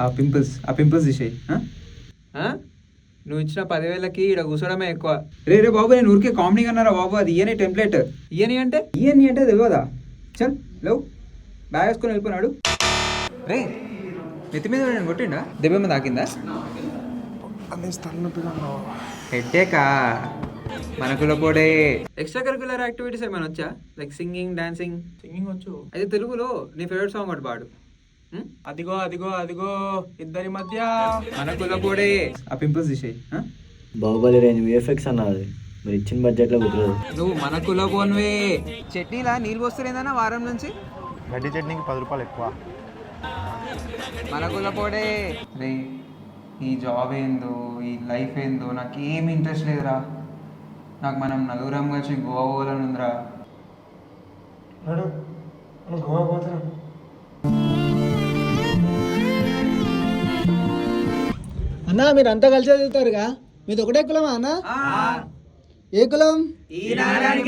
ఆ పింపుల్స్ తీసేయి. నువ్వు ఇచ్చిన 10,000కి ఇక్కడ కూర్చోడమే ఎక్కువ. రే బాబు, నేను ఊరికే కామెడీగా అన్నారా బాబు, అది ఇయని టెంప్లెట్. ఇయని అంటే తెలియదా? చల్ లేవు, బ్యాగ్ వేసుకొని వెళ్ళిపోయినాడు. రే నెత్తి మీద నేను కొట్టిండా? దెబ్బేమో తాకిందా? హెడ్డేకా? మనకులో కూడా ఎక్స్ట్రా కరిక్యులర్ యాక్టివిటీస్ ఏమైనా వచ్చా? Like singing, dancing? సింగింగ్ వచ్చు. అయితే తెలుగులో నీ ఫేవరెట్ సాంగ్ ఒకటి పాడు. అదిగో అదిగో అదిగో ఇద్దరి మధ్య. మనకులో కూడా ఆ పింపుల్స్ తీసేయి. బాహుబలి రేంజ్ విఎఫ్ఎక్స్ అన్నది, మీరు ఇచ్చిన బడ్జెట్లో కుదరదు. నువ్వు మనకులో పోన్వే. చట్నీలా నీళ్ళు పోస్తలేదన్నా వారం నుంచి? గడ్డి చట్నీకి 10 రూపాయలు ఎక్కువ. మనకులో పోడే. రే ఈ జాబ్ ఏందో, ఈ లైఫ్ ఏందో నాకు ఏమి ఇంట్రెస్ట్ లేదురా. నాకు మనం నలుగురం కలిసి గోవా పోవాలని ఉందిరా. గోవా పోతున్నాం. అన్నా మీరు అంతా కలిసి చదువుతారుగా, మీది ఒకటే కులమా అన్న? ఏ కులం? ఈ నారాయణ